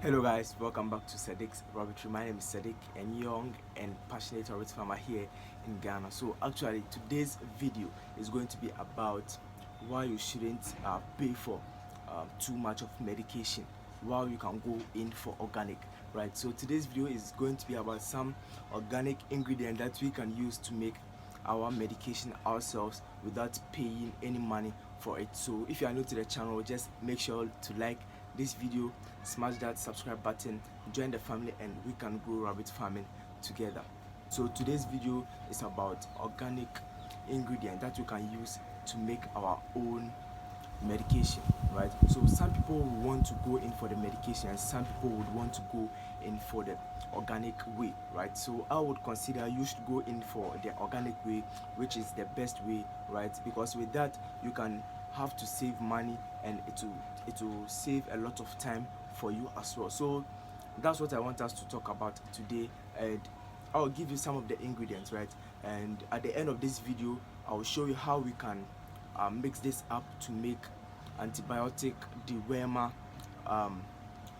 Hello guys, welcome back to Sadiq's Rabbitry. My name is Sadiq, and young and passionate rabbit farmer here in Ghana. So actually today's video is going to be about why you shouldn't pay for too much of medication, while you can go in for organic, right? So today's video is going to be about some organic ingredient that we can use to make our medication ourselves without paying any money for it. So if you are new to the channel, just make sure to like this video, smash that subscribe button, join the family, and we can grow rabbit farming together. So today's video is about organic ingredient that we can use to make our own medication, right? So some people want to go in for the medication and some people would want to go in for the organic way, right? So I would consider you should go in for the organic way, which is the best way, right? Because with that you can have to save money, and it will save a lot of time for you as well. So that's what I want us to talk about today, and I'll give you some of the ingredients, right? And at the end of this video I will show you how we can mix this up to make antibiotic, dewormer,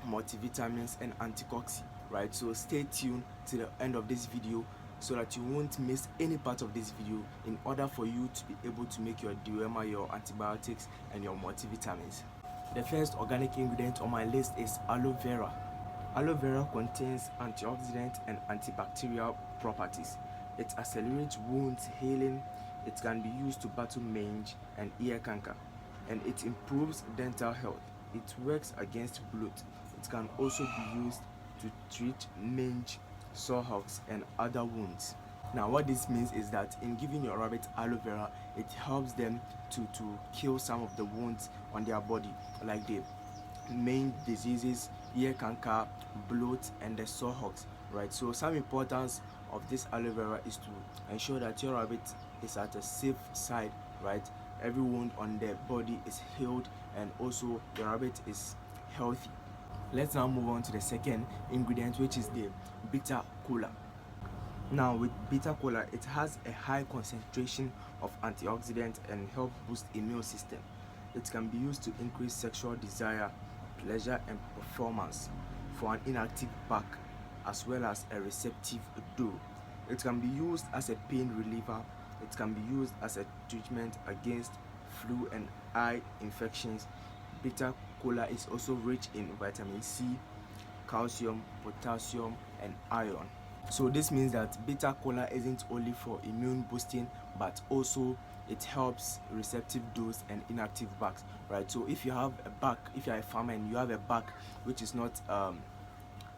multivitamins, and antioxidant, right? So stay tuned to the end of this video so that you won't miss any part of this video, in order for you to be able to make your dewormer, your antibiotics, and your multivitamins. The first organic ingredient on my list is aloe vera. Aloe vera contains antioxidant and antibacterial properties. It accelerates wounds healing. It can be used to battle mange and ear canker, and it improves dental health. It works against bloat. It can also be used to treat mange, sore hocks, and other wounds. Now what this means is that in giving your rabbit aloe vera, it helps them to kill some of the wounds on their body, like the mange diseases, ear canker, bloat, and the sore hocks, right? So some importance of this aloe vera is to ensure that your rabbit is at a safe side, right? Every wound on their body is healed, and also the rabbit is healthy. Let's now move on to the second ingredient, which is the bitter kola. Now with bitter kola, it has a high concentration of antioxidants and help boost immune system. It can be used to increase sexual desire, pleasure, and performance for an inactive back as well as a receptive doe. It can be used as a pain reliever. It can be used as a treatment against flu and eye infections. Bitter kola is also rich in vitamin C, calcium, potassium, and iron. So this means that bitter kola isn't only for immune boosting, but also it helps receptive does and inactive backs, right? So if you have a back, if you're a farmer and you have a back which is not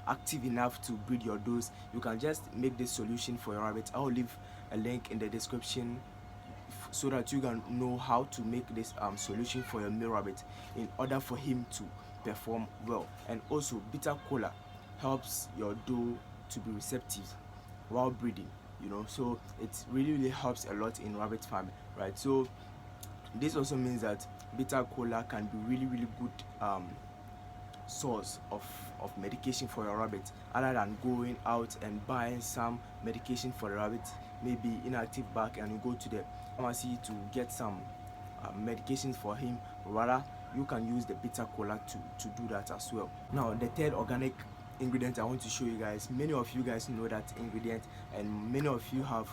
active enough to breed your does, you can just make this solution for your rabbit. I'll leave a link in the description so that you can know how to make this solution for your male rabbit in order for him to perform well. And also bitter kola helps your doe to be receptive while breeding, so it really helps a lot in rabbit farming, right? So this also means that bitter kola can be really good source of medication for your rabbit, other than going out and buying some medication for the rabbit, maybe inactive back, and you go to the pharmacy to get some medications for him. Rather, you can use the bitter kola to do that as well. Now the third organic ingredient I want to show you guys, many of you guys know that ingredient, and many of you have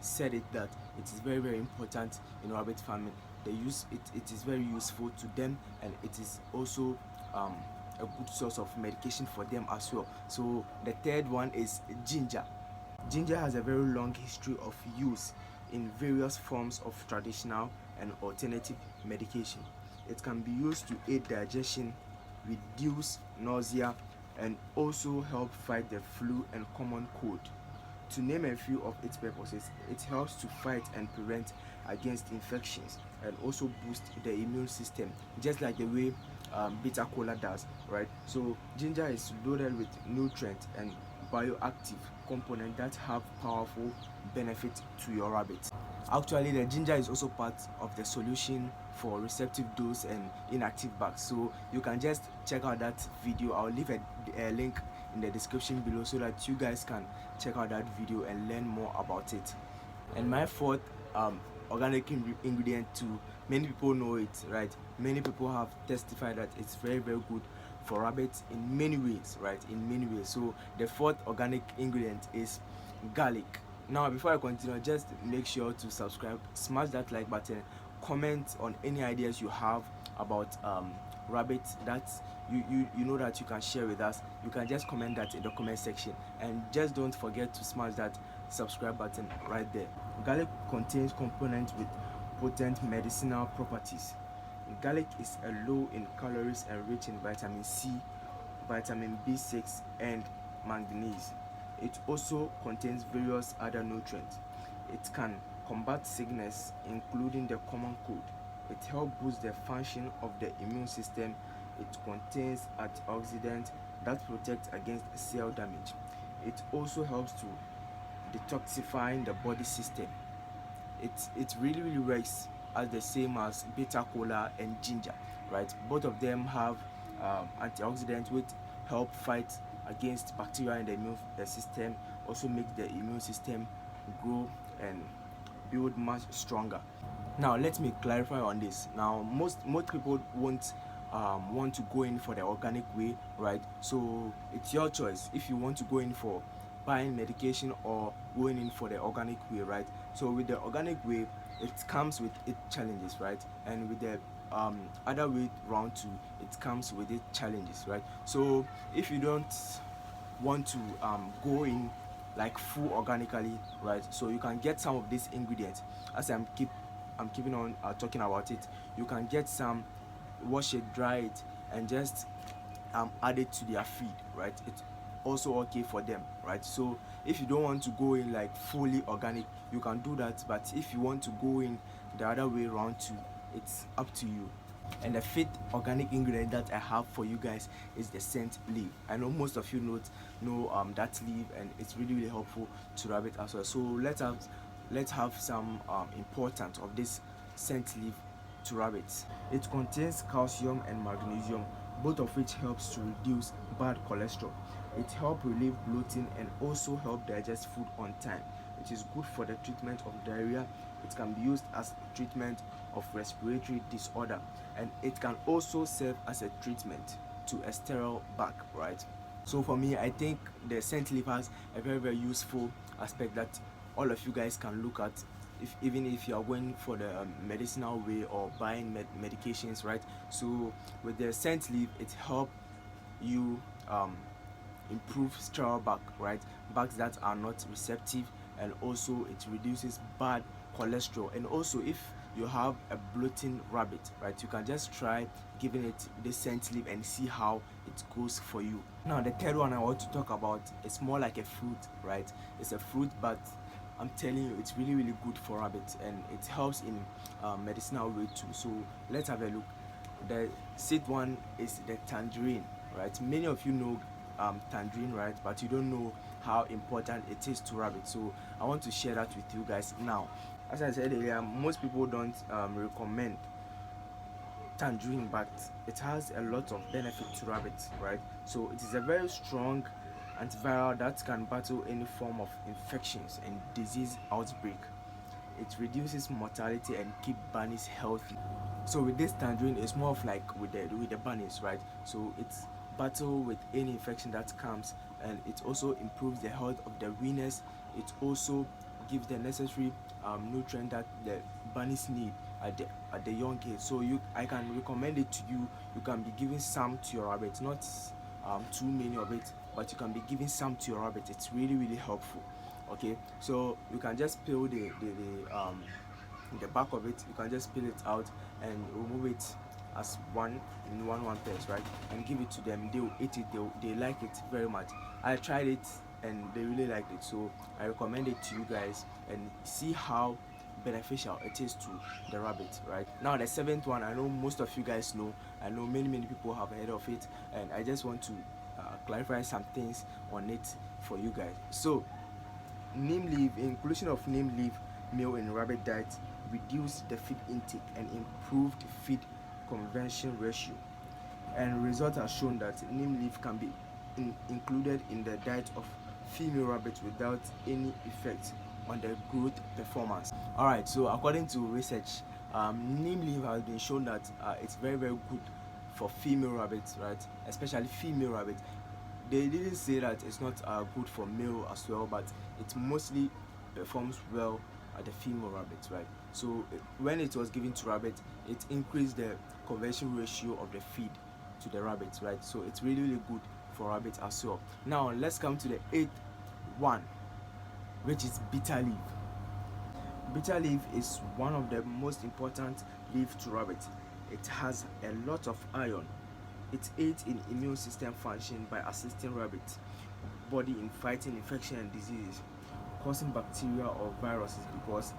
said it that it is very important in rabbit farming. They use it, it is very useful to them, and it is also a good source of medication for them as well. So the third one is ginger. Ginger has a very long history of use in various forms of traditional and alternative medication. It can be used to aid digestion, reduce nausea, and also help fight the flu and common cold. To name a few of its purposes, it helps to fight and prevent against infections, and also boost the immune system, just like the way bitter kola does, right? So ginger is loaded with nutrients and bioactive components that have powerful benefit to your rabbit. Actually, the ginger is also part of the solution for receptive does and inactive backs, so you can just check out that video. I'll leave a link in the description below so that you guys can check out that video and learn more about it. And my fourth organic ingredient too, many people know it, right? Many people have testified that it's very good for rabbits in many ways, right? In many ways. So the fourth organic ingredient is garlic. Now before I continue, just make sure to subscribe, smash that like button, comment on any ideas you have about rabbits that you know that you can share with us. You can just comment that in the comment section, and just don't forget to smash that subscribe button right there. Garlic contains components with potent medicinal properties. Garlic is a low in calories and rich in vitamin C, vitamin B6 and manganese. It also contains various other nutrients. It can combat sickness, including the common cold. It helps boost the function of the immune system. It contains antioxidants that protect against cell damage. It also helps to detoxifying the body system. It really works as the same as bitter kola and ginger, right? Both of them have antioxidants which help fight against bacteria in the immune system, also make the immune system grow and build much stronger. Now let me clarify on this. Now most people won't want to go in for the organic way, right? So it's your choice if you want to go in for buying medication or going in for the organic way, right? So with the organic way, it comes with its challenges, right? And with the other way round too, it comes with its challenges, right? So if you don't want to go in like full organically, right, so you can get some of these ingredients as I'm keeping on talking about it. You can get some, wash it, dry it, and just add it to their feed, right? It's also okay for them, right? So if you don't want to go in like fully organic, you can do that, but if you want to go in the other way around too, it's up to you. And the fifth organic ingredient that I have for you guys is the scent leaf. I know most of you know that leaf, and it's really helpful to rabbit as well. So let's have some importance of this scent leaf to rabbits. It contains calcium and magnesium, both of which helps to reduce bad cholesterol. It helps relieve bloating and also help digest food on time. It is good for the treatment of diarrhea. It can be used as treatment of respiratory disorder, and it can also serve as a treatment to a sterile back, right? So for me, I think the scent leaf has a very useful aspect that all of you guys can look at, even if you are going for the medicinal way or buying medications, right? So with the scent leaf, it helps you improve sterile back, right? Backs that are not receptive, and also it reduces bad cholesterol. And also if you have a bloating rabbit, right, you can just try giving it the scent leaf and see how it goes for you. Now the third one I want to talk about is more like a fruit, right? It's a fruit, but I'm telling you, it's really good for rabbits, and it helps in medicinal way too. So let's have a look. The sixth one is the tangerine, right? Many of you know tangerine, right, but you don't know how important it is to rabbits. So I want to share that with you guys now. As I said earlier, most people don't recommend tangerine, but it has a lot of benefit to rabbits, right? So it is a very strong antiviral that can battle any form of infections and disease outbreak. It reduces mortality and keep bunnies healthy. So with this tangerine, it's more of like with the bunnies, right? So it's battle with any infection that comes, and it also improves the health of the weaners. It also gives the necessary nutrient that the bunnies need at the young age. So I can recommend it to you. You can be giving some to your rabbits, not too many of it, but you can be giving some to your rabbit. It's really helpful. Okay, so you can just peel the back of it. You can just peel it out and remove it as one piece, right, and give it to them. They'll eat it. They like it very much. I tried it and they really liked it, so I recommend it to you guys, and see how beneficial it is to the rabbit. Right now, the seventh one, I know most of you guys know. I know many people have heard of it, and I just want to clarify some things on it for you guys. So neem leaf, inclusion of neem leaf meal in rabbit diet reduce the feed intake and improved feed conversion ratio, and results have shown that neem leaf can be included in the diet of female rabbits without any effect on their growth performance. All right, so according to research, neem leaf has been shown that it's very good for female rabbits, right? Especially female rabbits. They didn't say that it's not good for male as well, but it mostly performs well at the female rabbits, right? So when it was given to rabbits, it increased the conversion ratio of the feed to the rabbits, right? So it's really, really good for rabbits as well. Now let's come to the eighth one, which is bitter leaf. Bitter leaf is one of the most important leaf to rabbits. It has a lot of iron. It aids in immune system function by assisting rabbits body in fighting infection and diseases causing bacteria or viruses because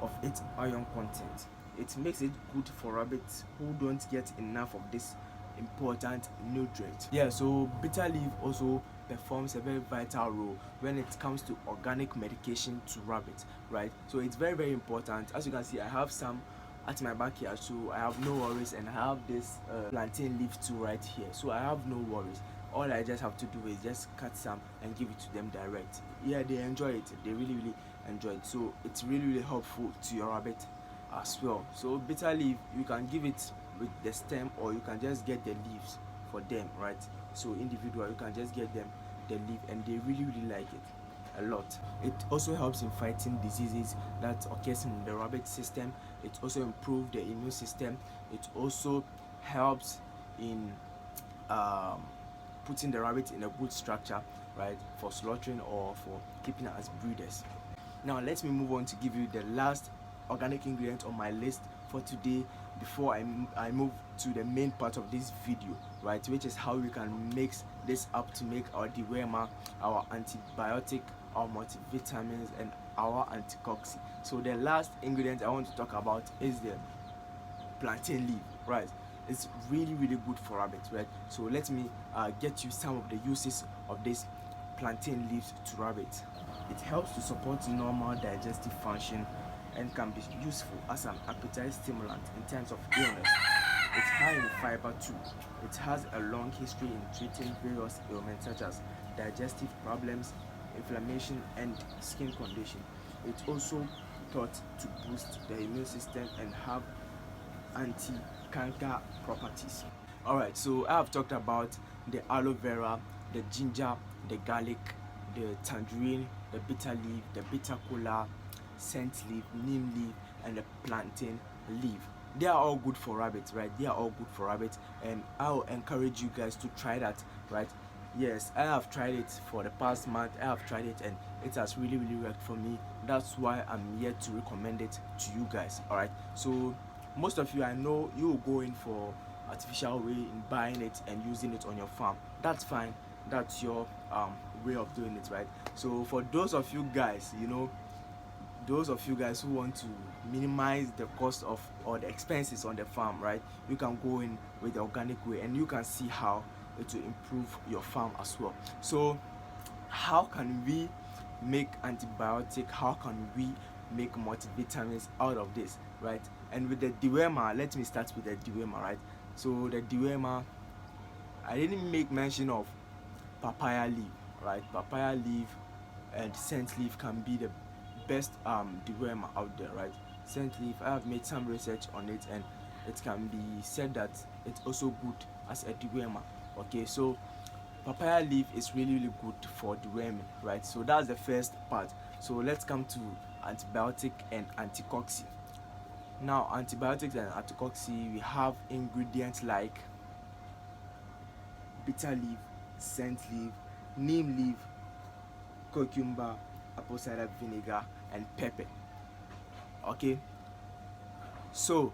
of its iron content. It makes it good for rabbits who don't get enough of this important nutrient. Yeah, so bitter leaf also performs a very vital role when it comes to organic medication to rabbits, right? So it's very, very important. As you can see, I have some at my backyard, so I have no worries, and I have this plantain leaf too right here, so I have no worries. All I just have to do is just cut some and give it to them direct. Yeah, they enjoy it. They really, really enjoy it. So it's really, really helpful to your rabbit as well. So bitter leaf, you can give it with the stem, or you can just get the leaves for them, right? So individual, you can just get them the leaf, and they really, really like it a lot. It also helps in fighting diseases that occurs in the rabbit system. It also improves the immune system. It also helps in putting the rabbit in a good structure, right, for slaughtering or for keeping as breeders. Now let me move on to give you the last organic ingredient on my list for today before I move to the main part of this video, right, which is how we can mix this up to make our dewormer, our antibiotic, our multivitamins, and our anticoxy. So the last ingredient I want to talk about is the plantain leaf, right? It's really, really good for rabbits, right? So let me get you some of the uses of this plantain leaves to rabbits. It helps to support normal digestive function and can be useful as an appetite stimulant in terms of illness. It's high in fiber too. It has a long history in treating various ailments such as digestive problems, inflammation, and skin condition. It's also thought to boost the immune system and have anti-cancer properties. Alright, so I have talked about the aloe vera, the ginger, the garlic, the tangerine, the bitter leaf, the bitter kola, scent leaf, neem leaf, and the plantain leaf. They are all good for rabbits, right? They are all good for rabbits, and I'll encourage you guys to try that, right? Yes, I have tried it for the past month. I have tried it and it has really, really worked for me. That's why I'm here to recommend it to you guys. All right, so most of you, I know you will go in for artificial way in buying it and using it on your farm. That's fine. That's your way of doing it, right? So for those of you guys, you know, those of you guys who want to minimize the cost of or the expenses on the farm, right, you can go in with the organic way and you can see how it will improve your farm as well. So how can we make antibiotic, how can we make multivitamins out of this, right? And with the dewormer, let me start with the dewormer, right? So the dewormer, I didn't make mention of papaya leaf, right? Papaya leaf and scent leaf can be the best dewormer out there, right? Scent leaf, I have made some research on it and it can be said that it's also good as a dewormer. Okay, so papaya leaf is really, really good for deworming, right? So that's the first part. So let's come to antibiotic and anticoxy. Now antibiotics and anticoxy, we have ingredients like bitter leaf, scent leaf, neem leaf, cucumber, apple cider vinegar, and pepper. Okay, so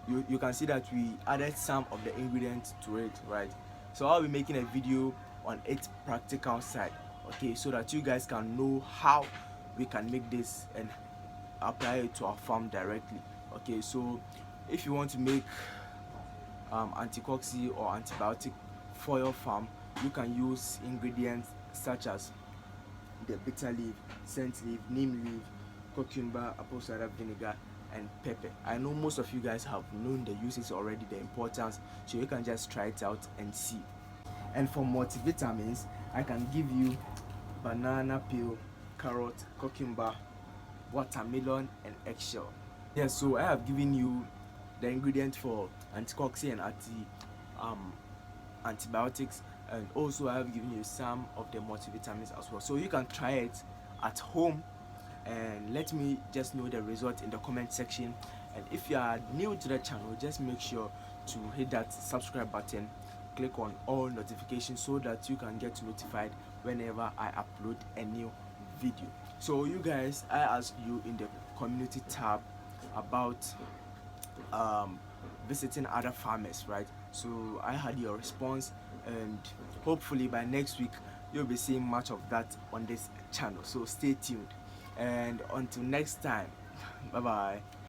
you can see that we added some of the ingredients to it, right? So I'll be making a video on its practical side, okay, so that you guys can know how we can make this and apply it to our farm directly. Okay, so if you want to make anticoxy or antibiotic for your farm, you can use ingredients such as the bitter leaf, scent leaf, neem leaf, cucumber, apple cider vinegar, and pepper. I know most of you guys have known the uses already, the importance, so you can just try it out and see. And for multivitamins, I can give you banana peel, carrot, cucumber, watermelon, and eggshell. Yes, so I have given you the ingredient for anticoxy and antibiotics, and also I have given you some of the multivitamins as well, so you can try it at home and let me just know the result in the comment section. And if you are new to the channel, just make sure to hit that subscribe button, click on all notifications so that you can get notified whenever I upload a new video. So you guys, I asked you in the community tab about visiting other farmers, right? So I had your response, and hopefully by next week you'll be seeing much of that on this channel, so stay tuned, and until next time, bye bye.